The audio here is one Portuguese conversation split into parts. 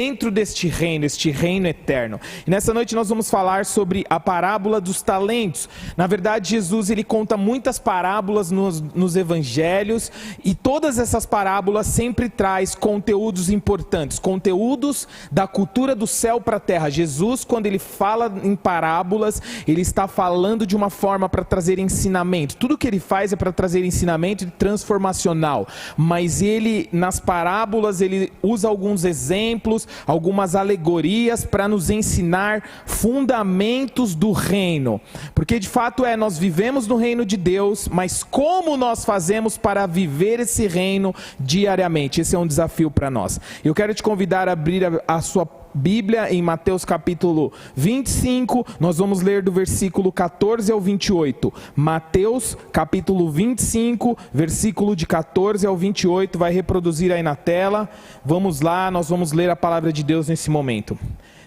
dentro deste reino, este reino eterno. E nessa noite nós vamos falar sobre a parábola dos talentos. Na verdade, Jesus ele conta muitas parábolas nos evangelhos, e todas essas parábolas sempre traz conteúdos importantes, conteúdos da cultura do céu para a terra. Jesus, quando ele fala em parábolas, ele está falando de uma forma para trazer ensinamento. Tudo que ele faz é para trazer ensinamento transformacional, mas ele, nas parábolas, ele usa alguns exemplos, algumas alegorias para nos ensinar fundamentos do reino, porque de fato nós vivemos no reino de Deus, mas como nós fazemos para viver esse reino diariamente? Esse é um desafio para nós. Eu quero te convidar a abrir a sua Bíblia em Mateus capítulo 25, nós vamos ler do versículo 14 ao 28. Mateus capítulo 25, versículo de 14 ao 28, vai reproduzir aí na tela. Vamos lá, nós vamos ler a palavra de Deus nesse momento.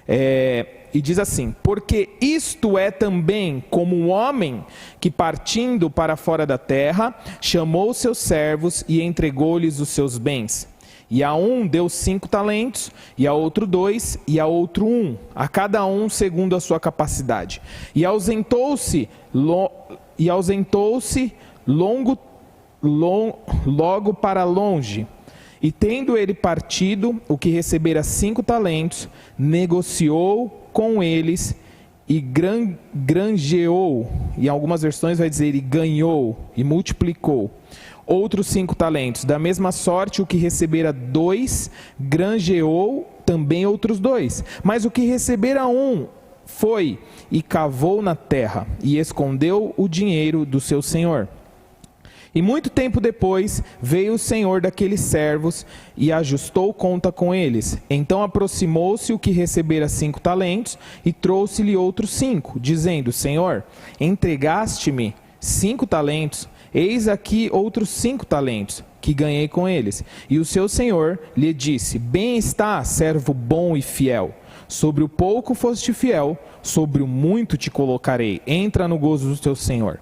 E diz assim: porque isto é também como um homem que, partindo para fora da terra, chamou seus servos e entregou-lhes os seus bens. E a um deu 5 talentos, e a outro 2, e a outro 1, a cada um segundo a sua capacidade. E ausentou-se logo para longe. E tendo ele partido, o que recebera 5 talentos, negociou com eles e granjeou, e em algumas versões vai dizer, e ganhou, e multiplicou outros 5 talentos. Da mesma sorte, o que recebera 2, granjeou também outros 2. Mas o que recebera 1, foi e cavou na terra, e escondeu o dinheiro do seu senhor. E muito tempo depois, veio o senhor daqueles servos, e ajustou conta com eles. Então aproximou-se o que recebera 5 talentos, e trouxe-lhe outros 5, dizendo: Senhor, entregaste-me 5 talentos, eis aqui outros 5 talentos, que ganhei com eles. E o seu senhor lhe disse: Bem está, servo bom e fiel. Sobre o pouco foste fiel, sobre o muito te colocarei. Entra no gozo do teu senhor.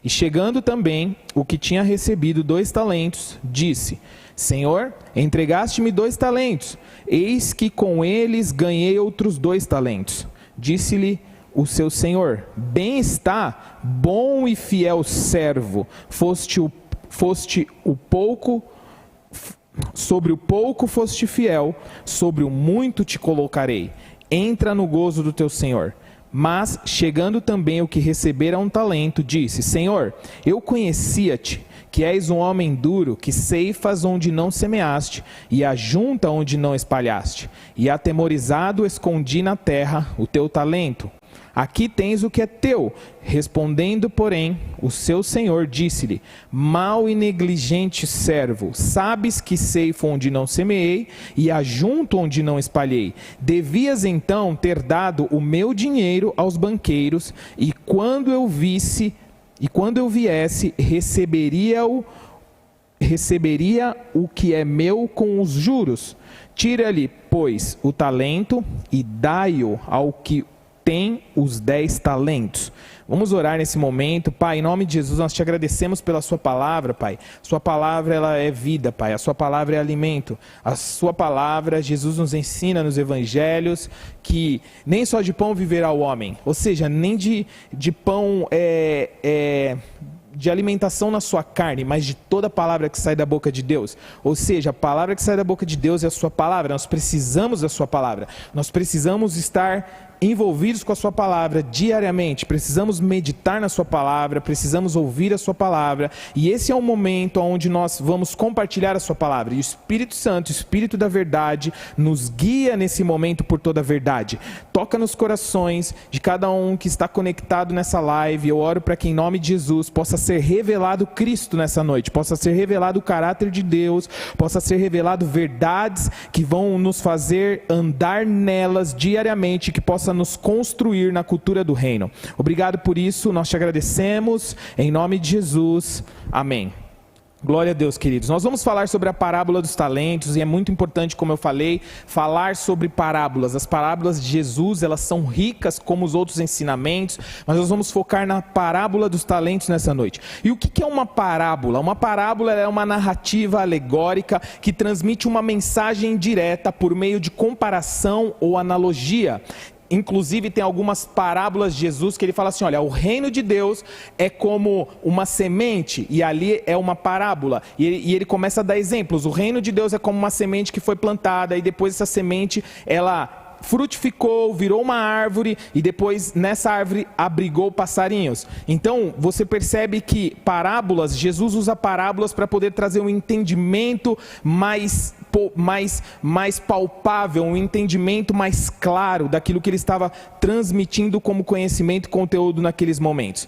E chegando também o que tinha recebido 2 talentos, disse: Senhor, entregaste-me 2 talentos, eis que com eles ganhei outros 2 talentos. Disse-lhe o seu senhor: Bem está, bom e fiel servo, sobre o pouco foste fiel, sobre o muito te colocarei. Entra no gozo do teu senhor. Mas, chegando também o que recebera 1 talento, disse: Senhor, eu conhecia-te, que és um homem duro, que ceifas onde não semeaste, e ajunta onde não espalhaste. E atemorizado escondi na terra o teu talento. Aqui tens o que é teu. Respondendo, porém, o seu senhor disse-lhe: Mau e negligente servo, sabes que ceifo onde não semeei e ajunto onde não espalhei. Devias então ter dado o meu dinheiro aos banqueiros, e quando eu viesse, receberia o que é meu com os juros. Tira-lhe, pois, o talento e dai-o ao que tem os 10 talentos. Vamos orar nesse momento. Pai, em nome de Jesus, nós te agradecemos pela sua palavra, Pai. Sua palavra, ela é vida, Pai. A sua palavra é alimento. A sua palavra, Jesus nos ensina nos evangelhos que nem só de pão viverá o homem. Ou seja, nem de pão de alimentação na sua carne, mas de toda palavra que sai da boca de Deus. Ou seja, a palavra que sai da boca de Deus é a sua palavra. Nós precisamos da sua palavra. Nós precisamos estar envolvidos com a sua palavra diariamente, precisamos meditar na sua palavra, precisamos ouvir a sua palavra, e esse é o momento onde nós vamos compartilhar a sua palavra, e o Espírito Santo, o Espírito da verdade, nos guia nesse momento por toda a verdade. Toca nos corações de cada um que está conectado nessa live. Eu oro para que em nome de Jesus possa ser revelado Cristo nessa noite, possa ser revelado o caráter de Deus, possa ser revelado verdades que vão nos fazer andar nelas diariamente, que possa nos construir na cultura do reino. Obrigado por isso, nós te agradecemos, em nome de Jesus, amém. Glória a Deus, queridos. Nós vamos falar sobre a parábola dos talentos e é muito importante, como eu falei, falar sobre parábolas. As parábolas de Jesus, elas são ricas como os outros ensinamentos, mas nós vamos focar na parábola dos talentos nessa noite. E o que é uma parábola? Uma parábola é uma narrativa alegórica que transmite uma mensagem direta por meio de comparação ou analogia. Inclusive tem algumas parábolas de Jesus que ele fala assim, olha, o reino de Deus é como uma semente, e ali é uma parábola, e ele começa a dar exemplos. O reino de Deus é como uma semente que foi plantada, e depois essa semente, ela frutificou, virou uma árvore, e depois nessa árvore abrigou passarinhos. Então você percebe que parábolas, Jesus usa parábolas para poder trazer um entendimento mais palpável, um entendimento mais claro daquilo que ele estava transmitindo como conhecimento e conteúdo naqueles momentos.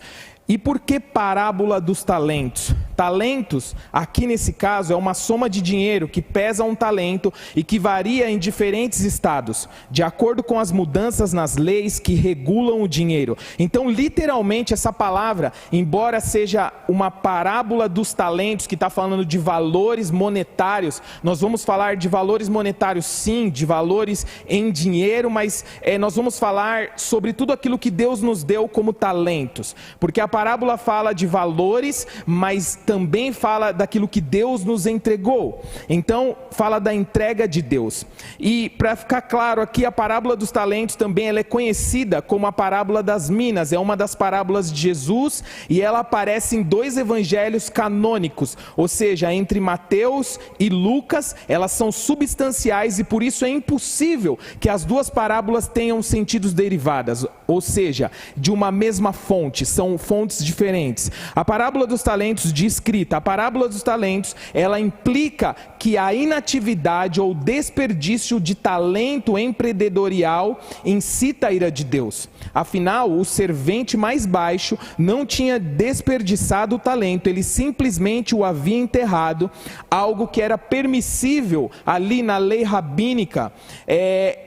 E por que parábola dos talentos? Talentos, aqui nesse caso, é uma soma de dinheiro que pesa um talento e que varia em diferentes estados, de acordo com as mudanças nas leis que regulam o dinheiro. Então, literalmente, essa palavra, embora seja uma parábola dos talentos, que está falando de valores monetários, nós vamos falar de valores monetários sim, de valores em dinheiro, mas nós vamos falar sobre tudo aquilo que Deus nos deu como talentos, porque a parábola fala de valores, mas também fala daquilo que Deus nos entregou. Então, fala da entrega de Deus. E para ficar claro aqui, a parábola dos talentos também ela é conhecida como a parábola das minas. É uma das parábolas de Jesus e ela aparece em 2 evangelhos canônicos, ou seja, entre Mateus e Lucas. Elas são substanciais e por isso é impossível que as 2 parábolas tenham sentidos derivados, ou seja, de uma mesma fonte, são fontes diferentes. A parábola dos talentos de escrita, a parábola dos talentos, ela implica que a inatividade ou desperdício de talento empreendedorial incita a ira de Deus. Afinal, o servente mais baixo não tinha desperdiçado o talento, ele simplesmente o havia enterrado, algo que era permissível ali na lei rabínica,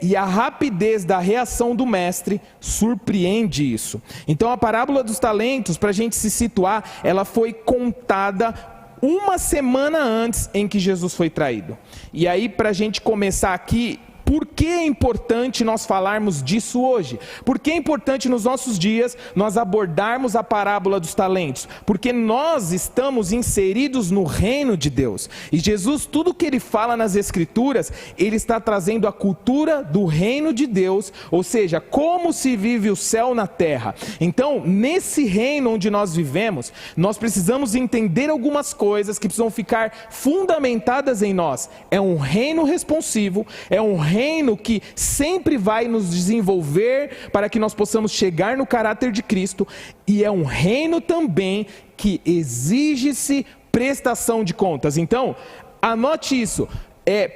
e a rapidez da reação do mestre surpreende isso. Então a parábola dos talentos, para a gente se situar, ela foi contada uma semana antes em que Jesus foi traído. E aí, para a gente começar aqui, por que é importante nós falarmos disso hoje? Por que é importante nos nossos dias nós abordarmos a parábola dos talentos? Porque nós estamos inseridos no reino de Deus. E Jesus, tudo que ele fala nas escrituras, ele está trazendo a cultura do reino de Deus, ou seja, como se vive o céu na terra. Então, nesse reino onde nós vivemos, nós precisamos entender algumas coisas que precisam ficar fundamentadas em nós. É um reino responsivo, é um reino que sempre vai nos desenvolver para que nós possamos chegar no caráter de Cristo, e é um reino também que exige-se prestação de contas. Então, anote isso.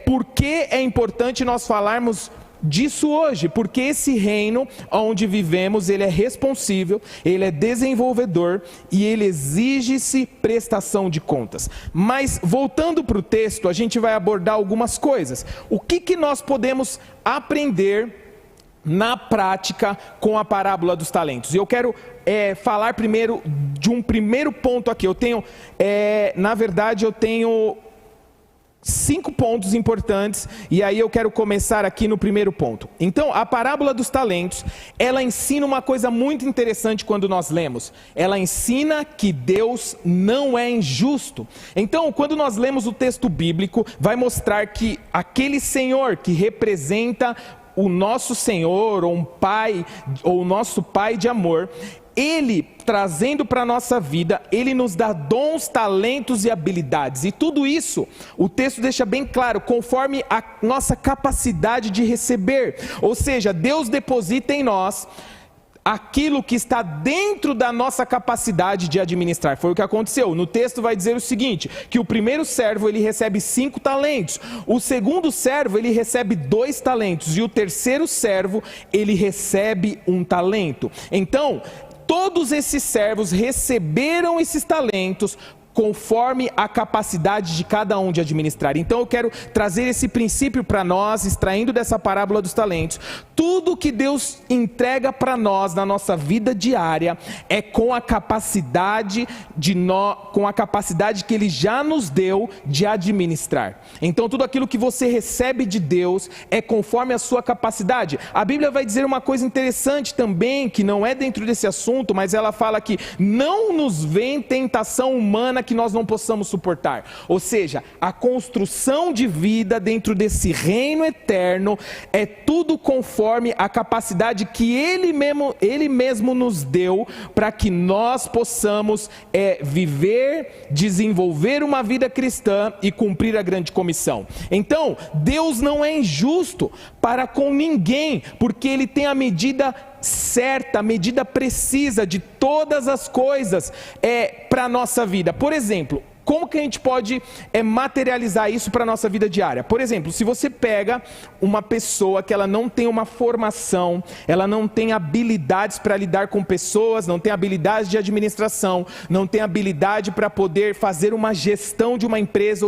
Por que é importante nós falarmos disso hoje? Porque esse reino onde vivemos, ele é responsível, ele é desenvolvedor e ele exige-se prestação de contas. Mas voltando para o texto, a gente vai abordar algumas coisas. O que nós podemos aprender na prática com a parábola dos talentos? E eu quero falar primeiro de um primeiro ponto aqui. Eu tenho 5 pontos importantes, e aí eu quero começar aqui no primeiro ponto. Então, a parábola dos talentos, ela ensina uma coisa muito interessante quando nós lemos. Ela ensina que Deus não é injusto. Então, quando nós lemos o texto bíblico, vai mostrar que aquele Senhor que representa o nosso Senhor, ou um Pai, ou o nosso Pai de amor, Ele, trazendo para a nossa vida, Ele nos dá dons, talentos e habilidades. E tudo isso, o texto deixa bem claro, conforme a nossa capacidade de receber. Ou seja, Deus deposita em nós aquilo que está dentro da nossa capacidade de administrar. Foi o que aconteceu. No texto vai dizer o seguinte, que o primeiro servo, ele recebe 5 talentos. O segundo servo, ele recebe 2 talentos. E o terceiro servo, ele recebe 1 talento. Então, todos esses servos receberam esses talentos conforme a capacidade de cada um de administrar. Então eu quero trazer esse princípio para nós, extraindo dessa parábola dos talentos. Tudo que Deus entrega para nós na nossa vida diária é com a capacidade que Ele já nos deu de administrar. Então tudo aquilo que você recebe de Deus é conforme a sua capacidade. A Bíblia vai dizer uma coisa interessante também, que não é dentro desse assunto, mas ela fala que não nos vem tentação humana que nós não possamos suportar. Ou seja, a construção de vida dentro desse reino eterno é tudo conforme a capacidade que Ele mesmo nos deu para que nós possamos viver, desenvolver uma vida cristã e cumprir a grande comissão. Então, Deus não é injusto para com ninguém, porque Ele tem a medida certa, a medida precisa de todas as coisas para a nossa vida. Por exemplo, como que a gente pode materializar isso para a nossa vida diária? Por exemplo, se você pega uma pessoa que ela não tem uma formação, ela não tem habilidades para lidar com pessoas, não tem habilidade de administração, não tem habilidade para poder fazer uma gestão de uma empresa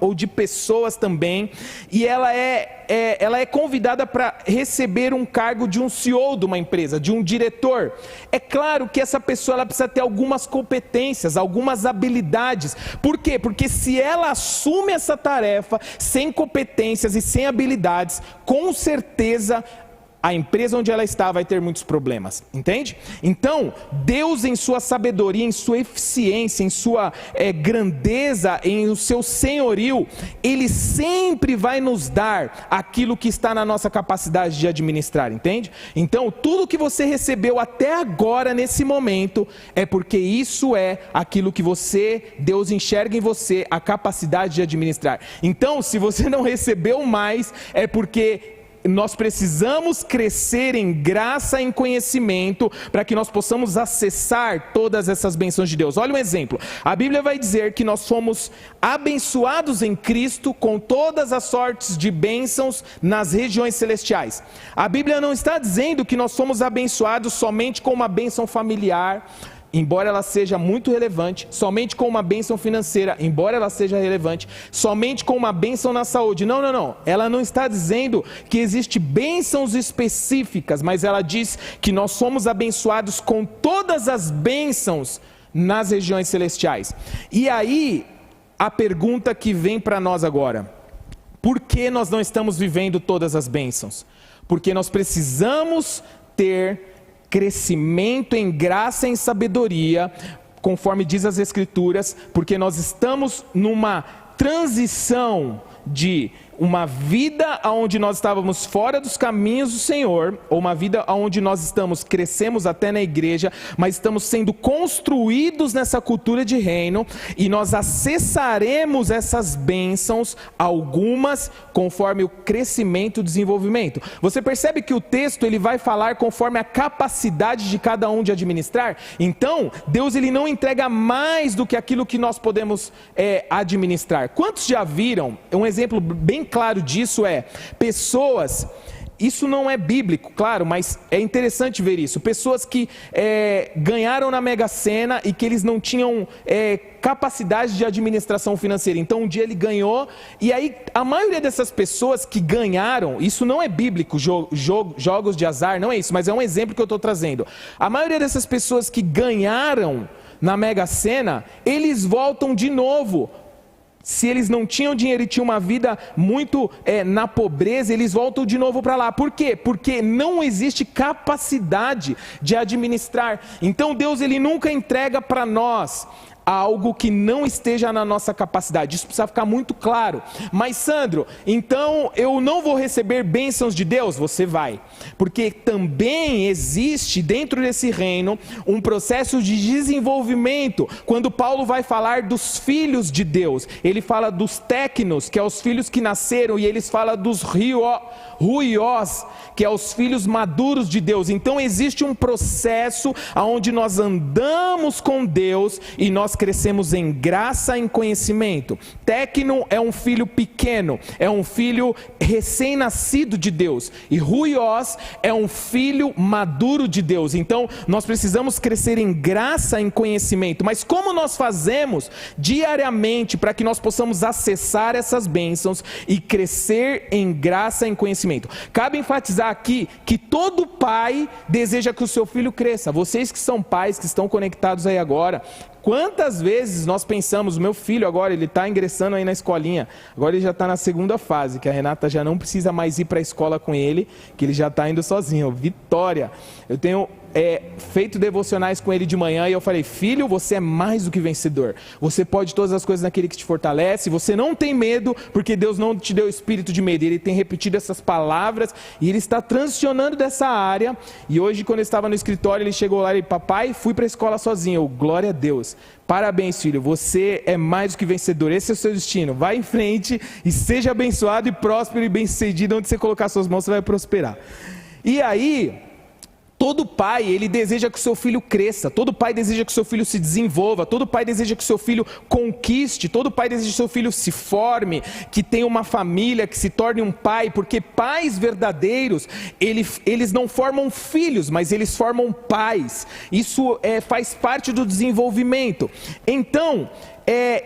ou de pessoas também, e ela é convidada para receber um cargo de um CEO de uma empresa, de um diretor. É claro que essa pessoa ela precisa ter algumas competências, algumas habilidades. Por quê? Porque se ela assume essa tarefa sem competências e sem habilidades, com certeza a empresa onde ela está vai ter muitos problemas, entende? Então, Deus em sua sabedoria, em sua eficiência, em sua grandeza, em o seu senhorio, Ele sempre vai nos dar aquilo que está na nossa capacidade de administrar, entende? Então, tudo que você recebeu até agora, nesse momento, é porque isso é aquilo que Deus enxerga em você, a capacidade de administrar. Então, se você não recebeu mais, é porque nós precisamos crescer em graça e em conhecimento para que nós possamos acessar todas essas bênçãos de Deus. Olha um exemplo, a Bíblia vai dizer que nós somos abençoados em Cristo com todas as sortes de bênçãos nas regiões celestiais. A Bíblia não está dizendo que nós somos abençoados somente com uma bênção familiar, embora ela seja muito relevante, somente com uma bênção financeira, embora ela seja relevante, somente com uma bênção na saúde. Não. Ela não está dizendo que existem bênçãos específicas, mas ela diz que nós somos abençoados com todas as bênçãos nas regiões celestiais. E aí, a pergunta que vem para nós agora: por que nós não estamos vivendo todas as bênçãos? Porque nós precisamos ter crescimento em graça e em sabedoria, conforme diz as Escrituras, porque nós estamos numa transição de uma vida onde nós estávamos fora dos caminhos do Senhor, ou uma vida onde nós crescemos até na igreja, mas estamos sendo construídos nessa cultura de reino, e nós acessaremos essas bênçãos, algumas conforme o crescimento e o desenvolvimento. Você percebe que o texto ele vai falar conforme a capacidade de cada um de administrar? Então, Deus ele não entrega mais do que aquilo que nós podemos administrar. Quantos já viram, um exemplo bem claro disso pessoas, isso não é bíblico, claro, mas é interessante ver isso, pessoas que ganharam na Mega Sena e que eles não tinham capacidade de administração financeira. Então um dia ele ganhou, e aí a maioria dessas pessoas que ganharam, isso não é bíblico, jogos de azar, não é isso, mas é um exemplo que eu estou trazendo. A maioria dessas pessoas que ganharam na Mega Sena, eles voltam de novo. Se eles não tinham dinheiro e tinham uma vida muito na pobreza, eles voltam de novo para lá. Por quê? Porque não existe capacidade de administrar. Então Deus ele nunca entrega para nós algo que não esteja na nossa capacidade. Isso precisa ficar muito claro. Mas Sandro, então eu não vou receber bênçãos de Deus? Você vai. Porque também existe dentro desse reino um processo de desenvolvimento. Quando Paulo vai falar dos filhos de Deus, ele fala dos tecnos, que é os filhos que nasceram, e eles falam dos ruiós, que é os filhos maduros de Deus. Então existe um processo onde nós andamos com Deus e nós nós crescemos em graça e em conhecimento. Tecno é um filho pequeno, é um filho recém-nascido de Deus. E ruios é um filho maduro de Deus. Então, nós precisamos crescer em graça e em conhecimento. Mas como nós fazemos diariamente para que nós possamos acessar essas bênçãos e crescer em graça e em conhecimento? Cabe enfatizar aqui que todo pai deseja que o seu filho cresça. Vocês que são pais, que estão conectados aí agora, quantas vezes nós pensamos, meu filho agora, ele está ingressando aí na escolinha, agora ele já está na segunda fase, que a Renata já não precisa mais ir para a escola com ele, que ele já está indo sozinho. Vitória! Eu tenho feito devocionais com ele de manhã e eu falei, filho, você é mais do que vencedor, você pode todas as coisas naquele que te fortalece, você não tem medo, porque Deus não te deu espírito de medo. Ele tem repetido essas palavras e ele está transicionando dessa área. E hoje, quando eu estava no escritório, ele chegou lá e disse, papai, fui para a escola sozinho. Eu, glória a Deus, parabéns, filho, você é mais do que vencedor, esse é o seu destino, vai em frente e seja abençoado e próspero e bem sucedido, onde você colocar suas mãos você vai prosperar. E aí, todo pai, ele deseja que o seu filho cresça, todo pai deseja que o seu filho se desenvolva, todo pai deseja que o seu filho conquiste, todo pai deseja que o seu filho se forme, que tenha uma família, que se torne um pai, porque pais verdadeiros, eles não formam filhos, mas eles formam pais. Isso faz parte do desenvolvimento. Então,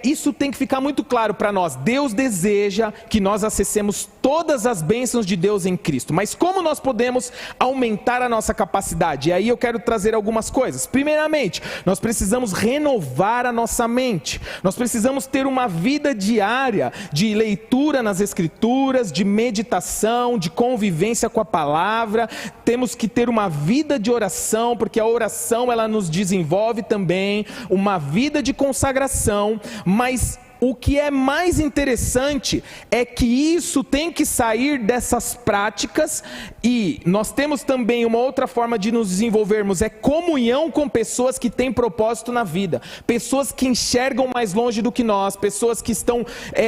isso tem que ficar muito claro para nós. Deus deseja que nós acessemos todas as bênçãos de Deus em Cristo. Mas como nós podemos aumentar a nossa capacidade? E aí eu quero trazer algumas coisas. Primeiramente, nós precisamos renovar a nossa mente. Nós precisamos ter uma vida diária de leitura nas Escrituras, de meditação, de convivência com a palavra. Temos que ter uma vida de oração, porque a oração ela nos desenvolve também, uma vida de consagração. Mas o que é mais interessante é que isso tem que sair dessas práticas, e nós temos também uma outra forma de nos desenvolvermos, é comunhão com pessoas que têm propósito na vida, pessoas que enxergam mais longe do que nós, pessoas que estão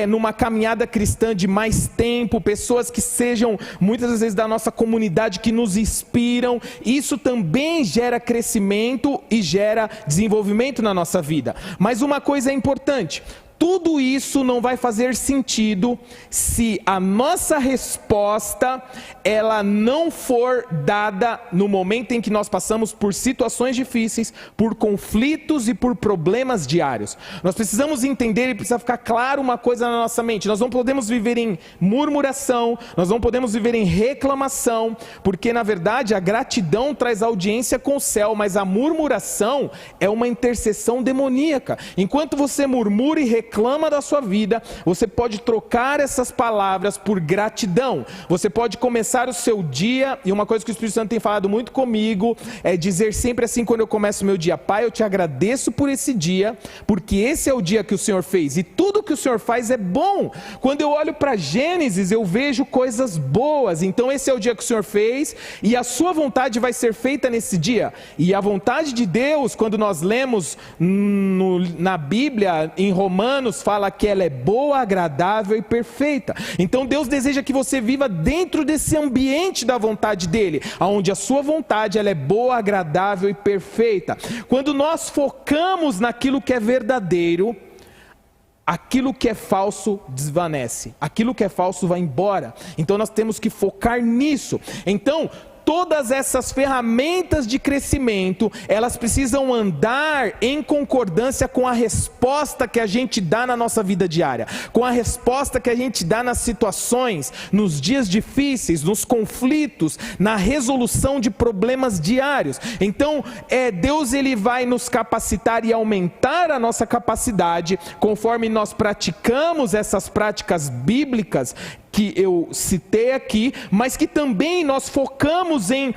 numa caminhada cristã de mais tempo, pessoas que sejam muitas vezes da nossa comunidade, que nos inspiram. Isso também gera crescimento e gera desenvolvimento na nossa vida. Mas uma coisa é importante: tudo isso não vai fazer sentido se a nossa resposta ela não for dada no momento em que nós passamos por situações difíceis, por conflitos e por problemas diários. Nós precisamos entender e precisa ficar claro uma coisa na nossa mente: nós não podemos viver em murmuração, nós não podemos viver em reclamação, porque na verdade a gratidão traz audiência com o céu, mas a murmuração é uma intercessão demoníaca. Enquanto você murmura e reclama da sua vida, você pode trocar essas palavras por gratidão. Você pode começar o seu dia, e uma coisa que o Espírito Santo tem falado muito comigo, é dizer sempre assim quando eu começo o meu dia: Pai, eu te agradeço por esse dia, porque esse é o dia que o Senhor fez, e tudo que o Senhor faz é bom. Quando eu olho para Gênesis, eu vejo coisas boas. Então esse é o dia que o Senhor fez, e a sua vontade vai ser feita nesse dia. E a vontade de Deus, quando nós lemos na Bíblia, em Romanos, fala que ela é boa, agradável e perfeita. Então Deus deseja que você viva dentro desse ambiente da vontade dele, onde a sua vontade ela é boa, agradável e perfeita. Quando nós focamos naquilo que é verdadeiro, aquilo que é falso desvanece, aquilo que é falso vai embora. Então nós temos que focar nisso. Então todas essas ferramentas de crescimento, elas precisam andar em concordância com a resposta que a gente dá na nossa vida diária, com a resposta que a gente dá nas situações, nos dias difíceis, nos conflitos, na resolução de problemas diários. Então, Deus ele vai nos capacitar e aumentar a nossa capacidade, conforme nós praticamos essas práticas bíblicas que eu citei aqui, mas que também nós focamos em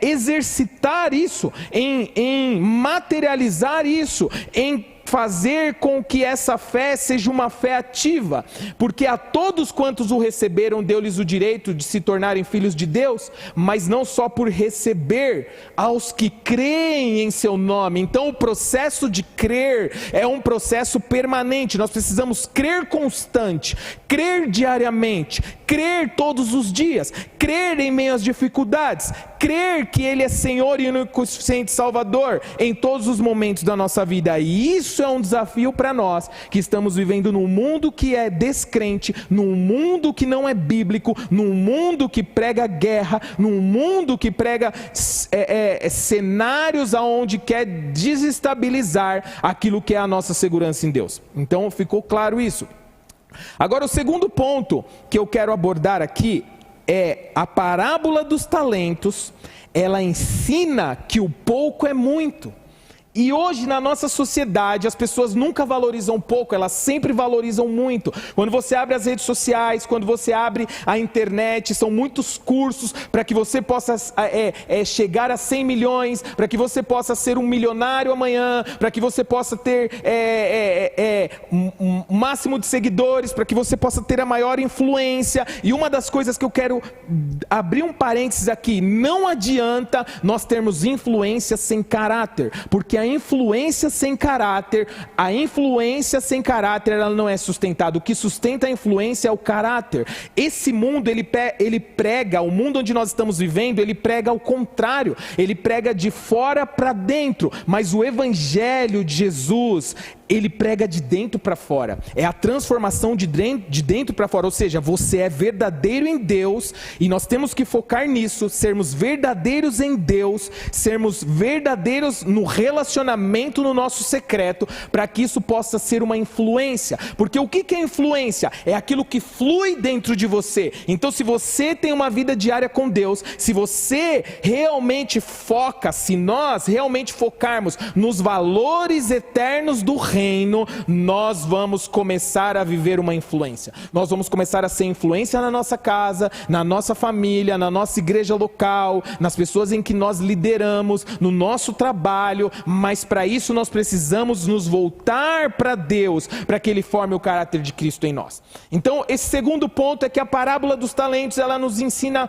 exercitar isso, em materializar isso, em fazer com que essa fé seja uma fé ativa, porque a todos quantos o receberam, deu-lhes o direito de se tornarem filhos de Deus, mas não só por receber, aos que creem em seu nome. Então o processo de crer é um processo permanente. Nós precisamos crer constante, crer diariamente, crer todos os dias, crer em meio às dificuldades, crer que Ele é Senhor e único e suficiente Salvador em todos os momentos da nossa vida. E isso é um desafio para nós, que estamos vivendo num mundo que é descrente, num mundo que não é bíblico, num mundo que prega guerra, num mundo que prega cenários aonde quer desestabilizar aquilo que é a nossa segurança em Deus. Então ficou claro isso. Agora o segundo ponto que eu quero abordar aqui é a parábola dos talentos. Ela ensina que o pouco é muito. E hoje na nossa sociedade as pessoas nunca valorizam pouco, elas sempre valorizam muito. Quando você abre as redes sociais, quando você abre a internet, são muitos cursos para que você possa chegar a 100 milhões, para que você possa ser um milionário amanhã, para que você possa ter um máximo de seguidores, para que você possa ter a maior influência. E uma das coisas que eu quero abrir um parênteses aqui, não adianta nós termos influência sem caráter, porque a influência sem caráter, ela não é sustentada. O que sustenta a influência é o caráter. Esse mundo, ele prega, o mundo onde nós estamos vivendo, ele prega ao contrário. Ele prega de fora para dentro. Mas o evangelho de Jesus, ele prega de dentro para fora. É a transformação de dentro para fora. Ou seja, você é verdadeiro em Deus, e nós temos que focar nisso, sermos verdadeiros em Deus, sermos verdadeiros no relacionamento, no nosso secreto, para que isso possa ser uma influência. Porque o que é influência? É aquilo que flui dentro de você. Então, se você tem uma vida diária com Deus, se você realmente foca, se nós realmente focarmos nos valores eternos do reino, nós vamos começar a viver uma influência. Nós vamos começar a ser influência na nossa casa, na nossa família, na nossa igreja local, nas pessoas em que nós lideramos, no nosso trabalho. Mas para isso nós precisamos nos voltar para Deus, para que Ele forme o caráter de Cristo em nós. Então esse segundo ponto é que a parábola dos talentos, ela nos ensina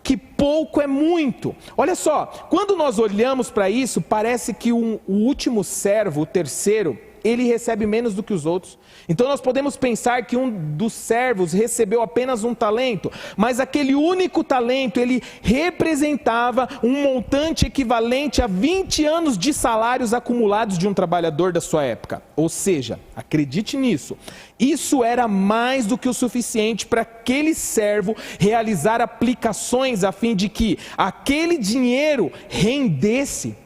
que pouco é muito. Olha só, quando nós olhamos para isso, parece que o último servo, o terceiro, ele recebe menos do que os outros. Então nós podemos pensar que um dos servos recebeu apenas um talento, mas aquele único talento, ele representava um montante equivalente a 20 anos de salários acumulados de um trabalhador da sua época. Ou seja, acredite nisso, isso era mais do que o suficiente para aquele servo realizar aplicações a fim de que aquele dinheiro rendesse.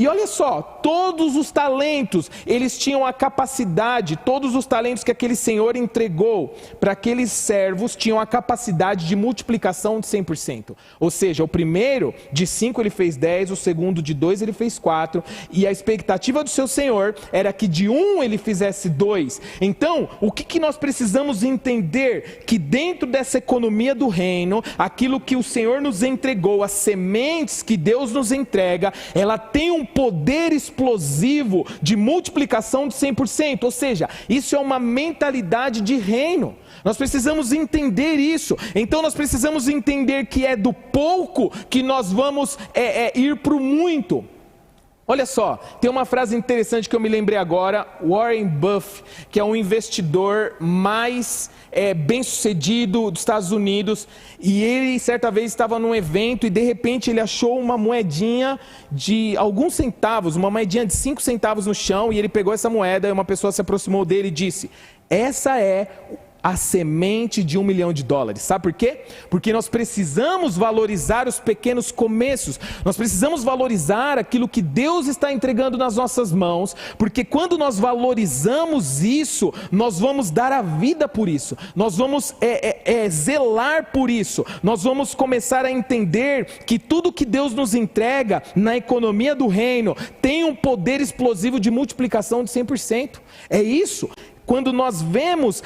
E olha só, todos os talentos, eles tinham a capacidade, todos os talentos que aquele senhor entregou para aqueles servos tinham a capacidade de multiplicação de 100%. Ou seja, o primeiro de 5 ele fez 10, o segundo de 2 ele fez 4, e a expectativa do seu senhor era que de 1 ele fizesse 2. Então, o que nós precisamos entender? Que dentro dessa economia do reino, aquilo que o Senhor nos entregou, as sementes que Deus nos entrega, ela tem um poder explosivo de multiplicação de 100%, ou seja, isso é uma mentalidade de reino. Nós precisamos entender isso. Então nós precisamos entender que é do pouco que nós vamos ir para o muito. Olha só, tem uma frase interessante que eu me lembrei agora. Warren Buffett, que é um investidor mais bem sucedido dos Estados Unidos, e ele certa vez estava num evento e de repente ele achou uma moedinha de alguns centavos, uma moedinha de 5 centavos no chão, e ele pegou essa moeda e uma pessoa se aproximou dele e disse: essa é a semente de $1 milhão. Sabe por quê? Porque nós precisamos valorizar os pequenos começos, nós precisamos valorizar aquilo que Deus está entregando nas nossas mãos, porque quando nós valorizamos isso, nós vamos dar a vida por isso, nós vamos zelar por isso, nós vamos começar a entender que tudo que Deus nos entrega na economia do reino tem um poder explosivo de multiplicação de 100%. É isso. Quando nós vemos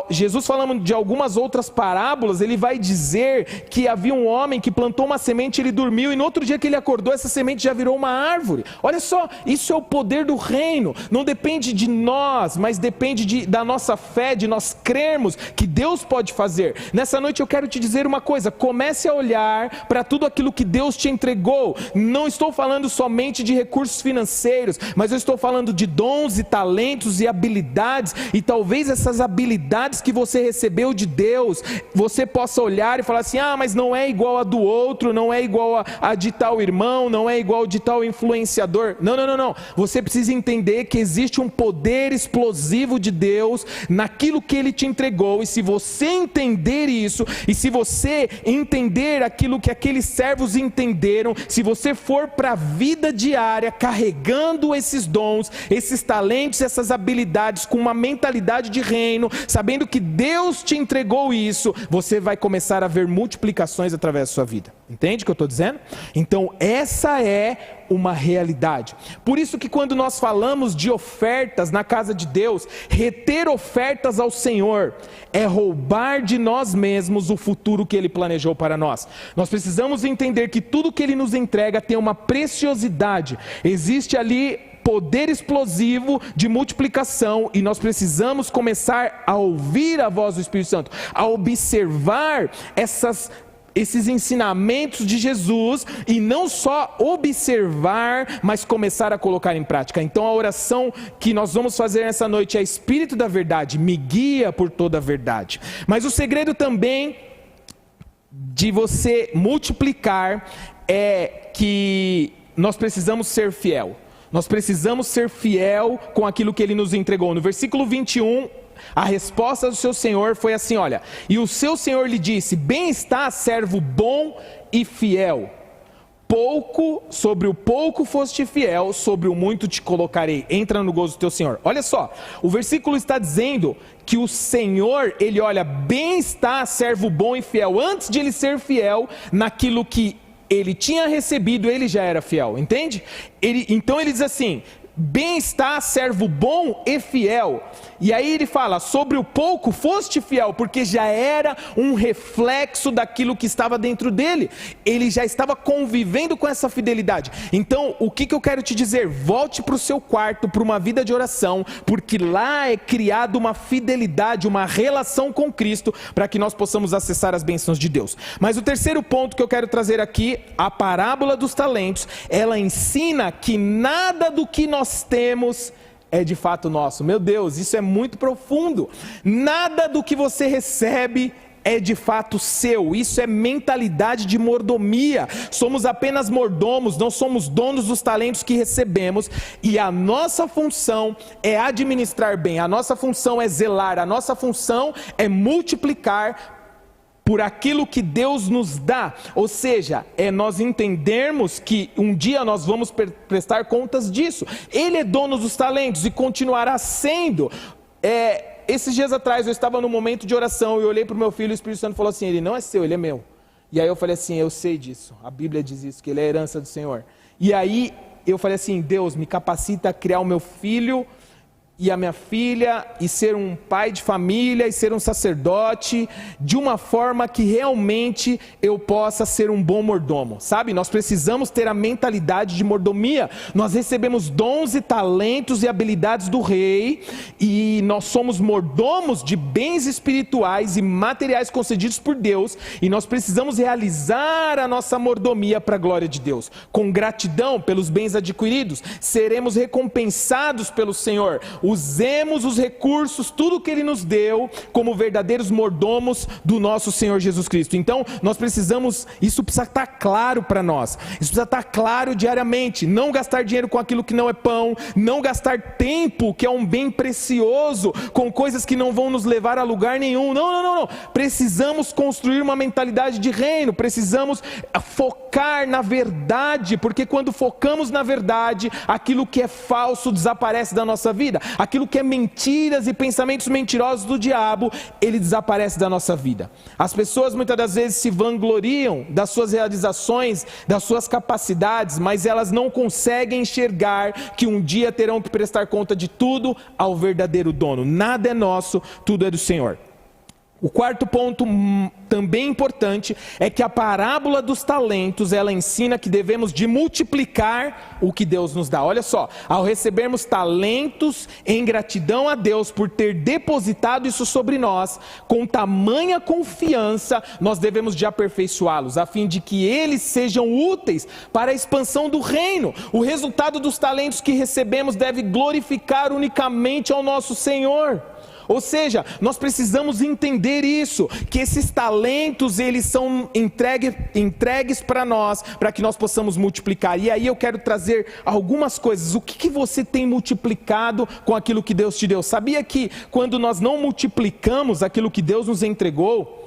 Jesus falando de algumas outras parábolas, ele vai dizer que havia um homem que plantou uma semente, ele dormiu, e no outro dia que ele acordou, essa semente já virou uma árvore. Olha só, isso é o poder do reino. Não depende de nós, mas depende da nossa fé, de nós crermos que Deus pode fazer. Nessa noite eu quero te dizer uma coisa: comece a olhar para tudo aquilo que Deus te entregou. Não estou falando somente de recursos financeiros, mas eu estou falando de dons e talentos e habilidades e talvez essas habilidades que você recebeu de Deus, você possa olhar e falar assim: ah, mas não é igual a do outro, não é igual a de tal irmão, não é igual de tal influenciador. Não. Você precisa entender que existe um poder explosivo de Deus naquilo que Ele te entregou, e se você entender isso, e se você entender aquilo que aqueles servos entenderam, se você for para a vida diária carregando esses dons, esses talentos, essas habilidades, com uma mentalidade de reino, sabendo que Deus te entregou isso, você vai começar a ver multiplicações através da sua vida. Entende o que eu estou dizendo? Então essa é uma realidade. Por isso que quando nós falamos de ofertas na casa de Deus, reter ofertas ao Senhor é roubar de nós mesmos o futuro que Ele planejou para nós. Nós precisamos entender que tudo que Ele nos entrega tem uma preciosidade. Existe ali poder explosivo de multiplicação, e nós precisamos começar a ouvir a voz do Espírito Santo, a observar esses ensinamentos de Jesus, e não só observar, mas começar a colocar em prática. Então a oração que nós vamos fazer nessa noite é: Espírito da verdade, me guia por toda a verdade. Mas o segredo também de você multiplicar é que nós precisamos ser fiel. Nós precisamos ser fiel com aquilo que Ele nos entregou. No versículo 21, a resposta do seu Senhor foi assim, olha: e o seu Senhor lhe disse: bem está, servo bom e fiel. Sobre o pouco foste fiel, sobre o muito te colocarei. Entra no gozo do teu Senhor. Olha só, o versículo está dizendo que o Senhor, Ele olha: bem está, servo bom e fiel. Antes de Ele ser fiel naquilo que Ele tinha recebido, Ele já era fiel, entende? Então Ele diz assim: bem está, servo bom e fiel. E aí Ele fala: sobre o pouco foste fiel, porque já era um reflexo daquilo que estava dentro dele. Ele já estava convivendo com essa fidelidade. Então o que eu quero te dizer? Volte para o seu quarto, para uma vida de oração, porque lá é criada uma fidelidade, uma relação com Cristo, para que nós possamos acessar as bênçãos de Deus. Mas o terceiro ponto que eu quero trazer aqui, a parábola dos talentos, ela ensina que nada do que nós temos é de fato nosso. Meu Deus, isso é muito profundo. Nada do que você recebe é de fato seu. Isso é mentalidade de mordomia. Somos apenas mordomos, não somos donos dos talentos que recebemos, e a nossa função é administrar bem, a nossa função é zelar, a nossa função é multiplicar por aquilo que Deus nos dá. Ou seja, é nós entendermos que um dia nós vamos prestar contas disso. Ele é dono dos talentos e continuará sendo. Esses dias atrás eu estava num momento de oração e eu olhei para o meu filho e o Espírito Santo falou assim: ele não é seu, ele é meu. E aí eu falei assim: eu sei disso, a Bíblia diz isso, que ele é a herança do Senhor. E aí eu falei assim: Deus, me capacita a criar o meu filho e a minha filha, e ser um pai de família, e ser um sacerdote, de uma forma que realmente eu possa ser um bom mordomo, sabe? Nós precisamos ter a mentalidade de mordomia. Nós recebemos dons e talentos e habilidades do Rei, e nós somos mordomos de bens espirituais e materiais concedidos por Deus, e nós precisamos realizar a nossa mordomia para a glória de Deus, com gratidão pelos bens adquiridos. Seremos recompensados pelo Senhor. Usemos os recursos, tudo que Ele nos deu, como verdadeiros mordomos do nosso Senhor Jesus Cristo. Então nós precisamos, isso precisa estar claro para nós, isso precisa estar claro diariamente. Não gastar dinheiro com aquilo que não é pão, não gastar tempo, que é um bem precioso, com coisas que não vão nos levar a lugar nenhum. Não. Precisamos construir uma mentalidade de reino, precisamos focar na verdade, porque quando focamos na verdade, aquilo que é falso desaparece da nossa vida. Aquilo que é mentiras e pensamentos mentirosos do diabo, ele desaparece da nossa vida. As pessoas muitas das vezes se vangloriam das suas realizações, das suas capacidades, mas elas não conseguem enxergar que um dia terão que prestar conta de tudo ao verdadeiro dono. Nada é nosso, tudo é do Senhor. O quarto ponto também importante é que a parábola dos talentos, ela ensina que devemos de multiplicar o que Deus nos dá. Olha só, ao recebermos talentos em gratidão a Deus por ter depositado isso sobre nós, com tamanha confiança, nós devemos de aperfeiçoá-los, a fim de que eles sejam úteis para a expansão do reino. O resultado dos talentos que recebemos deve glorificar unicamente ao nosso Senhor. Ou seja, nós precisamos entender isso, que esses talentos, eles são entregues para nós, para que nós possamos multiplicar. E aí eu quero trazer algumas coisas. O que você tem multiplicado com aquilo que Deus te deu? Sabia que quando nós não multiplicamos aquilo que Deus nos entregou,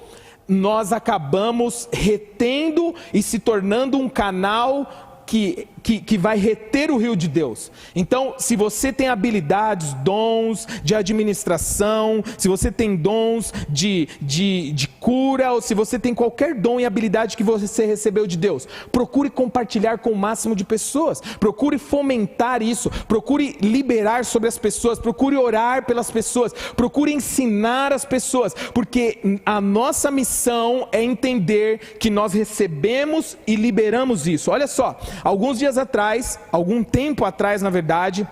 nós acabamos retendo e se tornando um canal que vai reter o rio de Deus. Então, se você tem habilidades, dons de administração, se você tem dons de cura, ou se você tem qualquer dom e habilidade que você recebeu de Deus, procure compartilhar com o máximo de pessoas, procure fomentar isso, procure liberar sobre as pessoas, procure orar pelas pessoas, procure ensinar as pessoas, porque a nossa missão é entender que nós recebemos e liberamos isso. Olha só, alguns dias atrás, algum tempo atrás, na verdade,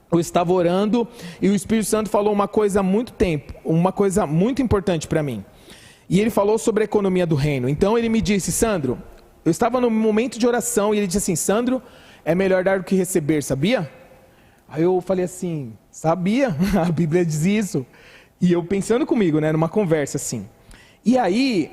eu estava orando e o Espírito Santo falou uma coisa muito importante para mim. E ele falou sobre a economia do reino. Então ele me disse: Sandro, eu estava no momento de oração e ele disse assim: Sandro, é melhor dar do que receber, sabia? Aí eu falei assim: sabia? A Bíblia diz isso. E eu pensando comigo, né, numa conversa assim. E aí,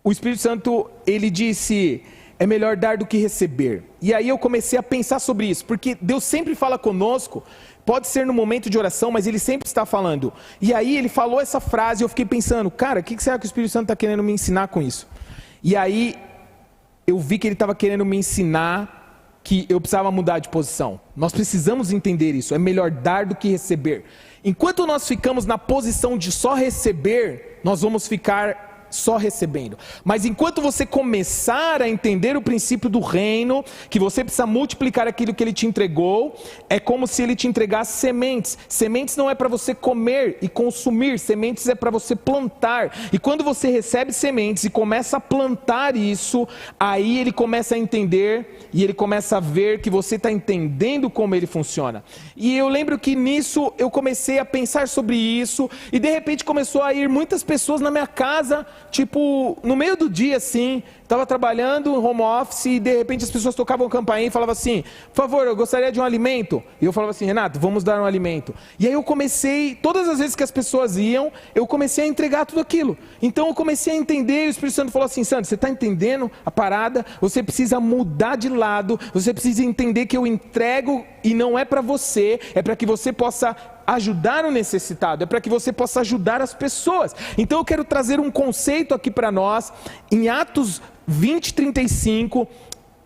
o Espírito Santo, ele disse: é melhor dar do que receber. E aí eu comecei a pensar sobre isso, porque Deus sempre fala conosco, pode ser no momento de oração, mas Ele sempre está falando. E aí Ele falou essa frase e eu fiquei pensando: cara, o que será que o Espírito Santo está querendo me ensinar com isso? E aí eu vi que Ele estava querendo me ensinar que eu precisava mudar de posição. Nós precisamos entender isso, é melhor dar do que receber. Enquanto nós ficamos na posição de só receber, nós vamos ficar só recebendo. Mas enquanto você começar a entender o princípio do reino, que você precisa multiplicar aquilo que Ele te entregou, é como se Ele te entregasse sementes. Sementes não é para você comer e consumir, sementes é para você plantar. E quando você recebe sementes e começa a plantar isso, aí Ele começa a entender e Ele começa a ver que você está entendendo como Ele funciona. E eu lembro que nisso eu comecei a pensar sobre isso e de repente começou a ir muitas pessoas na minha casa, tipo, no meio do dia assim, estava trabalhando em home office e de repente as pessoas tocavam campainha e falavam assim: por favor, eu gostaria de um alimento. E eu falava assim: Renato, vamos dar um alimento. E aí eu comecei, todas as vezes que as pessoas iam, eu comecei a entregar tudo aquilo. Então eu comecei a entender, e o Espírito Santo falou assim: Sandro, você está entendendo a parada? Você precisa mudar de lado, você precisa entender que eu entrego e não é para você, é para que você possa ajudar o necessitado, é para que você possa ajudar as pessoas. Então eu quero trazer um conceito aqui para nós, em Atos 20:35,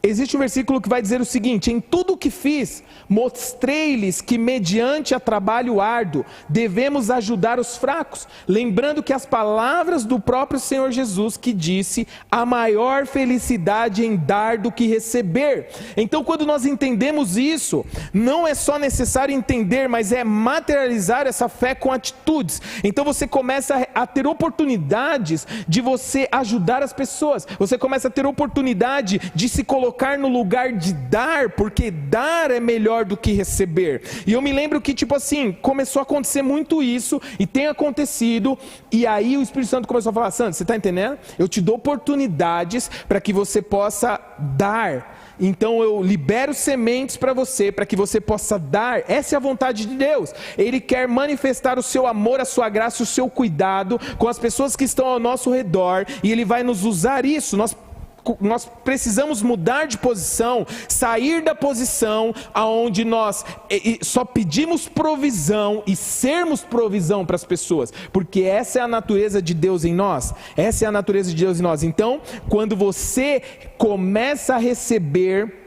existe um versículo que vai dizer o seguinte: em tudo o que fiz, mostrei-lhes que mediante a trabalho árduo, devemos ajudar os fracos, lembrando que as palavras do próprio Senhor Jesus que disse: a maior felicidade em dar do que receber. Então quando nós entendemos isso, não é só necessário entender, mas é materializar essa fé com atitudes. Então você começa a ter oportunidades de você ajudar as pessoas, você começa a ter oportunidade de se colocar no lugar de dar, porque dar é melhor do que receber. E eu me lembro que tipo assim, começou a acontecer muito isso, e tem acontecido, e aí o Espírito Santo começou a falar: Sandro, você está entendendo? Eu te dou oportunidades para que você possa dar. Então eu libero sementes para você, para que você possa dar. Essa é a vontade de Deus. Ele quer manifestar o seu amor, a sua graça, o seu cuidado com as pessoas que estão ao nosso redor, e Ele vai nos usar isso. Nós precisamos mudar de posição, sair da posição aonde nós só pedimos provisão e sermos provisão para as pessoas, porque essa é a natureza de Deus em nós. Essa é a natureza de Deus em nós. Então, quando você começa a receber,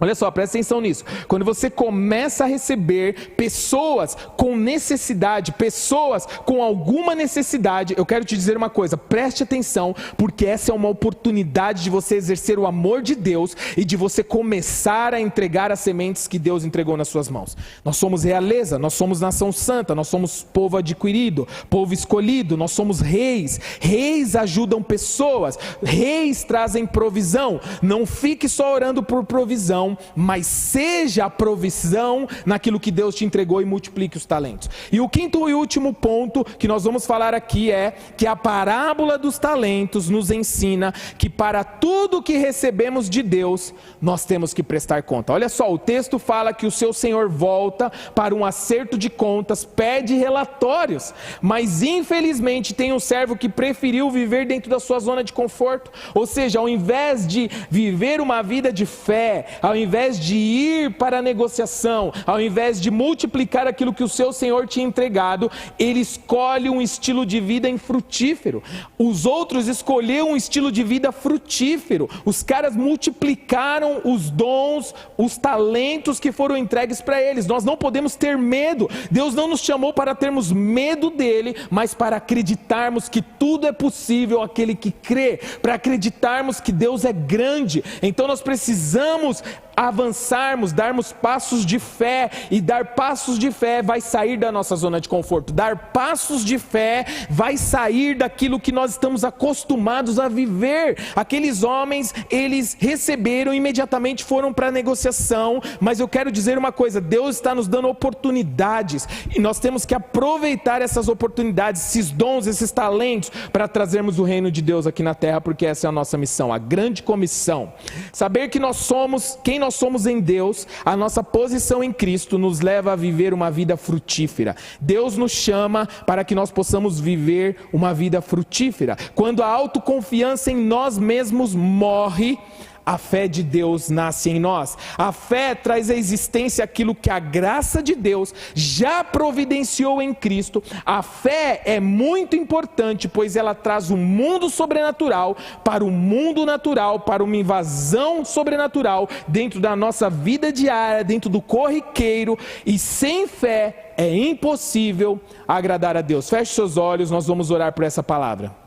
olha só, presta atenção nisso. Quando você começa a receber pessoas com necessidade, pessoas com alguma necessidade, eu quero te dizer uma coisa: preste atenção, porque essa é uma oportunidade de você exercer o amor de Deus e de você começar a entregar as sementes que Deus entregou nas suas mãos. Nós somos realeza, nós somos nação santa, nós somos povo adquirido, povo escolhido, nós somos reis. Reis ajudam pessoas, reis trazem provisão. Não fique só orando por provisão, provisão, mas seja a provisão naquilo que Deus te entregou e multiplique os talentos. E o quinto e último ponto que nós vamos falar aqui é que a parábola dos talentos nos ensina que para tudo que recebemos de Deus, nós temos que prestar conta. Olha só, o texto fala que o seu senhor volta para um acerto de contas, pede relatórios, mas infelizmente tem um servo que preferiu viver dentro da sua zona de conforto, ou seja, ao invés de viver uma vida de fé, ao invés de ir para a negociação, ao invés de multiplicar aquilo que o seu senhor tinha entregado, ele escolhe um estilo de vida infrutífero. Os outros escolheram um estilo de vida frutífero. Os caras multiplicaram os dons, os talentos que foram entregues para eles. Nós não podemos ter medo. Deus não nos chamou para termos medo dele, mas para acreditarmos que tudo é possível aquele que crê, para acreditarmos que Deus é grande. Então nós precisamos avançarmos, darmos passos de fé, e dar passos de fé vai sair da nossa zona de conforto. Dar passos de fé vai sair daquilo que nós estamos acostumados a viver. Aqueles homens, eles receberam, imediatamente foram para a negociação, mas eu quero dizer uma coisa: Deus está nos dando oportunidades, e nós temos que aproveitar essas oportunidades, esses dons, esses talentos, para trazermos o reino de Deus aqui na terra, porque essa é a nossa missão, a grande comissão. Saber que nós somos quem nós somos em Deus, a nossa posição em Cristo nos leva a viver uma vida frutífera. Deus nos chama para que nós possamos viver uma vida frutífera. Quando a autoconfiança em nós mesmos morre, a fé de Deus nasce em nós. A fé traz à existência aquilo que a graça de Deus já providenciou em Cristo. A fé é muito importante, pois ela traz o mundo sobrenatural para o mundo natural, para uma invasão sobrenatural dentro da nossa vida diária, dentro do corriqueiro. E sem fé é impossível agradar a Deus. Feche seus olhos, nós vamos orar por essa palavra.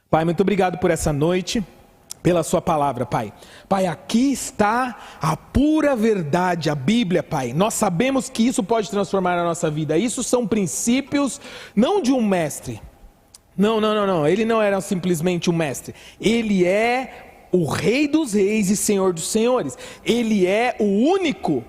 Pai, muito obrigado por essa noite, pela sua palavra, Pai. Pai, aqui está a pura verdade, a Bíblia, Pai. Nós sabemos que isso pode transformar a nossa vida. Isso são princípios não de um mestre. Não. Ele não era simplesmente um mestre. Ele é o Rei dos Reis e Senhor dos Senhores. Ele é o único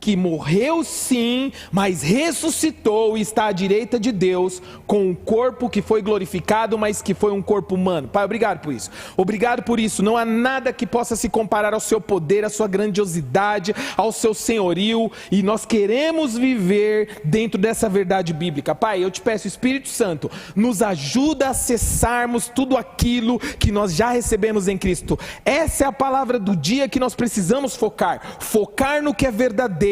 que morreu sim, mas ressuscitou e está à direita de Deus, com um corpo que foi glorificado, mas que foi um corpo humano. Pai, obrigado por isso. Obrigado por isso. Não há nada que possa se comparar ao seu poder, à sua grandiosidade, ao seu senhorio, e nós queremos viver dentro dessa verdade bíblica. Pai, eu te peço, Espírito Santo, nos ajuda a acessarmos tudo aquilo que nós já recebemos em Cristo. Essa é a palavra do dia que nós precisamos focar no que é verdadeiro.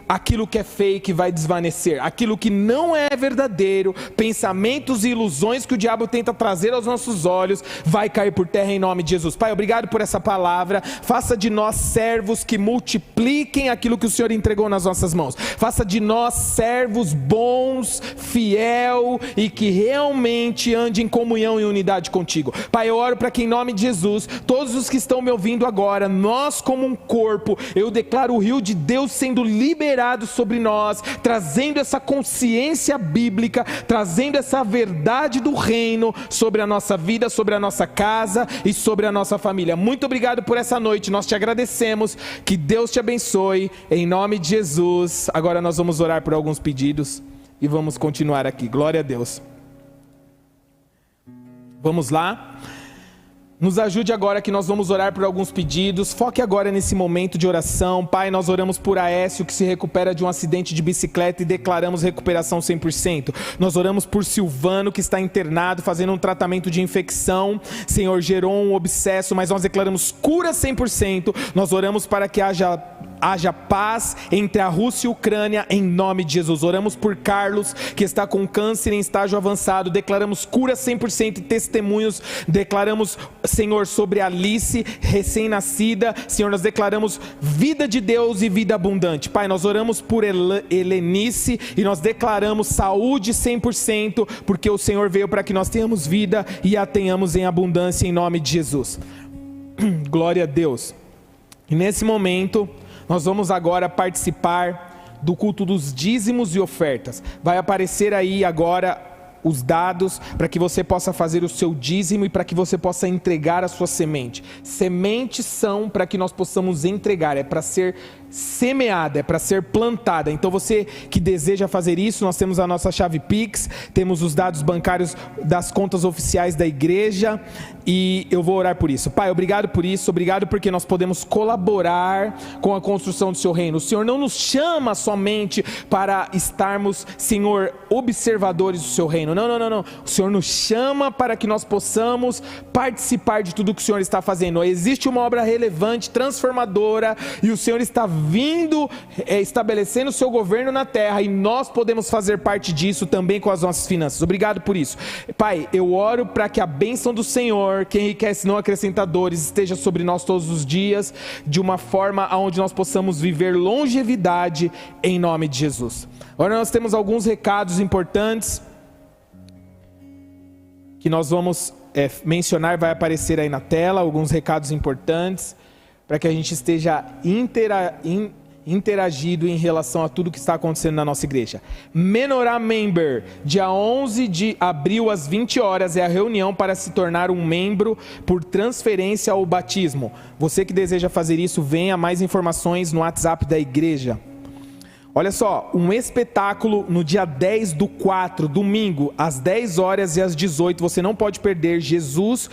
Aquilo que é fake vai desvanecer, aquilo que não é verdadeiro, pensamentos e ilusões que o diabo tenta trazer aos nossos olhos, vai cair por terra em nome de Jesus. Pai, obrigado por essa palavra. Faça de nós servos que multipliquem aquilo que o Senhor entregou nas nossas mãos. Faça de nós servos bons, fiel e que realmente ande em comunhão e unidade contigo. Pai, eu oro para que em nome de Jesus, todos os que estão me ouvindo agora, nós como um corpo, eu declaro o rio de Deus sendo liberado sobre nós, trazendo essa consciência bíblica, trazendo essa verdade do reino sobre a nossa vida, sobre a nossa casa e sobre a nossa família. Muito obrigado por essa noite, nós te agradecemos, que Deus te abençoe, em nome de Jesus. Agora nós vamos orar por alguns pedidos e vamos continuar aqui. Glória a Deus. Vamos lá. Nos ajude agora que nós vamos orar por alguns pedidos. Foque agora nesse momento de oração. Pai, nós oramos por Aécio, que se recupera de um acidente de bicicleta, e declaramos recuperação 100%. Nós oramos por Silvano, que está internado, fazendo um tratamento de infecção. Senhor, gerou um abscesso, mas nós declaramos cura 100%. Nós oramos para que haja paz entre a Rússia e a Ucrânia, em nome de Jesus. Oramos por Carlos, que está com câncer em estágio avançado. Declaramos cura 100% e testemunhos. Declaramos, Senhor, sobre Alice, recém-nascida. Senhor, nós declaramos vida de Deus e vida abundante. Pai, nós oramos por Helenice e nós declaramos saúde 100%, porque o Senhor veio para que nós tenhamos vida e a tenhamos em abundância, em nome de Jesus. Glória a Deus. E nesse momento, nós vamos agora participar do culto dos dízimos e ofertas. Vai aparecer aí agora os dados, para que você possa fazer o seu dízimo e para que você possa entregar a sua semente. Sementes são para que nós possamos entregar, é para ser semeada, é para ser plantada. Então você que deseja fazer isso, nós temos a nossa chave Pix, temos os dados bancários das contas oficiais da igreja, e eu vou orar por isso. Pai, obrigado por isso, obrigado porque nós podemos colaborar com a construção do seu reino. O Senhor não nos chama somente para estarmos, Senhor, observadores do seu reino. Não. O Senhor nos chama para que nós possamos participar de tudo que o Senhor está fazendo. Existe uma obra relevante, transformadora, e o Senhor está vindo, estabelecendo o seu governo na terra, e nós podemos fazer parte disso também com as nossas finanças. Obrigado por isso. Pai, eu oro para que a bênção do Senhor, que enriquece não acrescenta dores, esteja sobre nós todos os dias, de uma forma onde nós possamos viver longevidade, em nome de Jesus. Agora nós temos alguns recados importantes que nós vamos mencionar, vai aparecer aí na tela, alguns recados importantes, para que a gente esteja interagido em relação a tudo que está acontecendo na nossa igreja. Menorá Member, dia 11 de abril às 20 horas, é a reunião para se tornar um membro por transferência ou batismo. Você que deseja fazer isso, venha, mais informações no WhatsApp da igreja. Olha só, um espetáculo no dia 10/4, domingo, às 10 horas e às 18, você não pode perder. Jesus,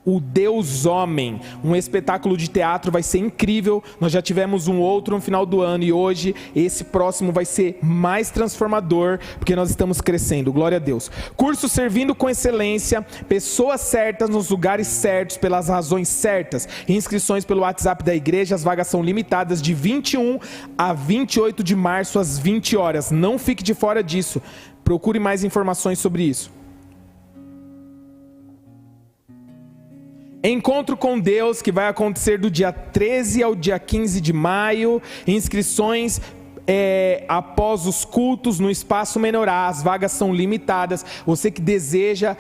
o Deus Homem, um espetáculo de teatro, vai ser incrível. Nós já tivemos um outro no final do ano, e hoje esse próximo vai ser mais transformador, porque nós estamos crescendo, glória a Deus. Curso Servindo com Excelência, pessoas certas nos lugares certos, pelas razões certas. Inscrições pelo WhatsApp da igreja, as vagas são limitadas, de 21 a 28 de março às 20 horas. Não fique de fora disso, procure mais informações sobre isso. Encontro com Deus, que vai acontecer do dia 13 ao dia 15 de maio. Inscrições após os cultos no Espaço Menorá. As vagas são limitadas. Você que deseja,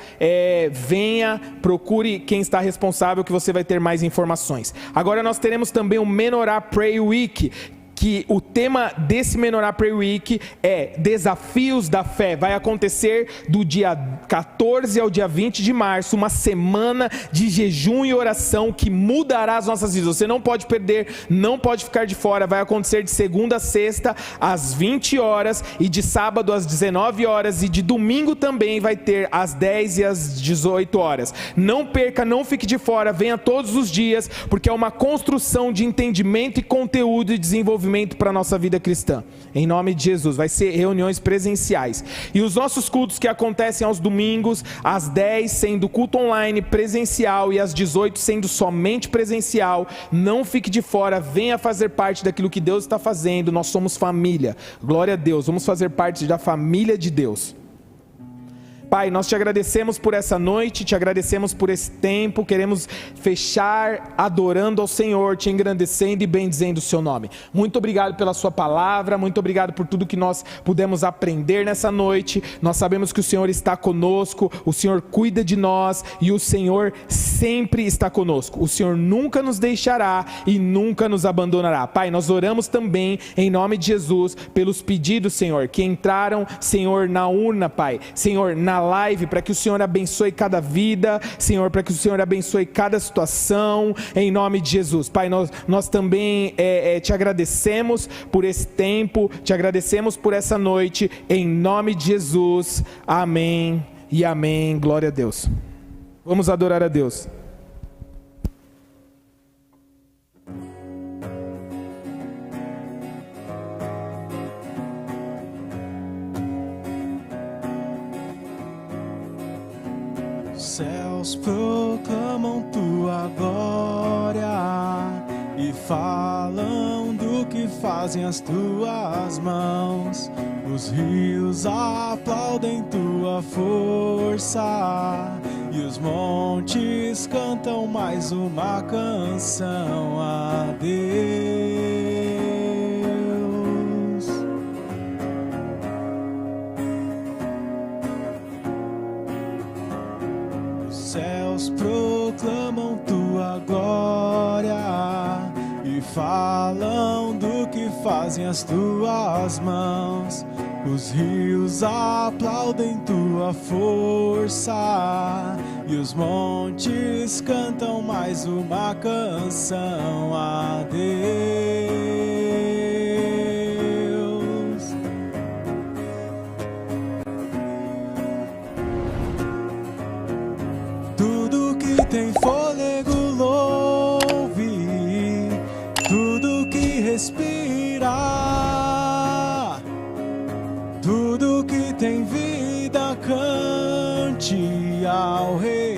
venha, procure quem está responsável, que você vai ter mais informações. Agora nós teremos também o Menorá Prayer Week, que o tema desse Menorá Prayer Week é Desafios da Fé. Vai acontecer do dia 14 ao dia 20 de março, uma semana de jejum e oração que mudará as nossas vidas. Você não pode perder, não pode ficar de fora. Vai acontecer de segunda a sexta às 20 horas e de sábado às 19 horas, e de domingo também vai ter às 10 e às 18 horas. Não perca, não fique de fora, venha todos os dias, porque é uma construção de entendimento e conteúdo e desenvolvimento para a nossa vida cristã. Em nome de Jesus, vai ser reuniões presenciais. E os nossos cultos que acontecem aos domingos, às 10 sendo culto online presencial e às 18 sendo somente presencial. Não fique de fora, venha fazer parte daquilo que Deus está fazendo. Nós somos família, glória a Deus, vamos fazer parte da família de Deus. Pai, nós te agradecemos por essa noite, te agradecemos por esse tempo, queremos fechar adorando ao Senhor, te engrandecendo e bendizendo o seu nome. Muito obrigado pela sua palavra, muito obrigado por tudo que nós pudemos aprender nessa noite. Nós sabemos que o Senhor está conosco, o Senhor cuida de nós e o Senhor sempre está conosco. O Senhor nunca nos deixará e nunca nos abandonará. Pai, nós oramos também em nome de Jesus pelos pedidos, Senhor, que entraram, Senhor, na urna, Pai, Senhor, na live, para que o Senhor abençoe cada vida, Senhor, para que o Senhor abençoe cada situação, em nome de Jesus. Pai, nós também te agradecemos por esse tempo, te agradecemos por essa noite, em nome de Jesus, amém e amém, glória a Deus. Vamos adorar a Deus. Céus proclamam tua glória e falam do que fazem as tuas mãos. Os rios aplaudem tua força e os montes cantam mais uma canção a Deus. Céus proclamam tua glória e falam do que fazem as tuas mãos. Os rios aplaudem tua força e os montes cantam mais uma canção a Deus. Tudo que tem fôlego louve, tudo que respira. Tudo que tem vida cante ao Rei.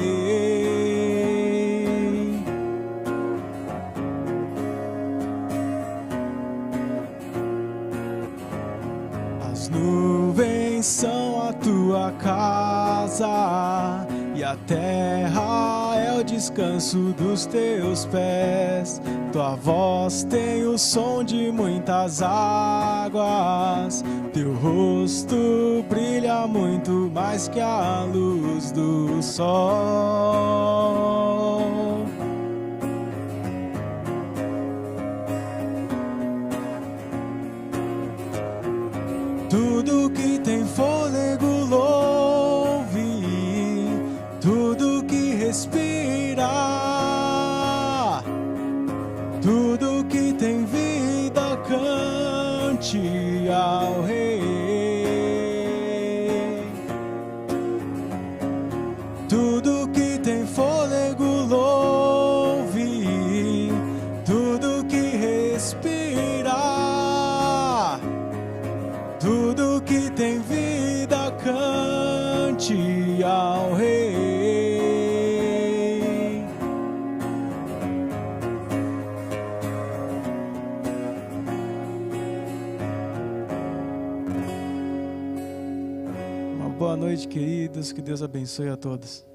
As nuvens são a tua casa e a terra é o descanso dos teus pés. Tua voz tem o som de muitas águas. Teu rosto brilha muito mais que a luz do sol. Tudo que tem fôlego louve, tudo que respira, tudo que tem vida cante ao Rei. Tudo que tem fôlego louve, tudo que respira, tudo que tem vida cante ao Rei. Uma boa noite, queridos. Que Deus abençoe a todos.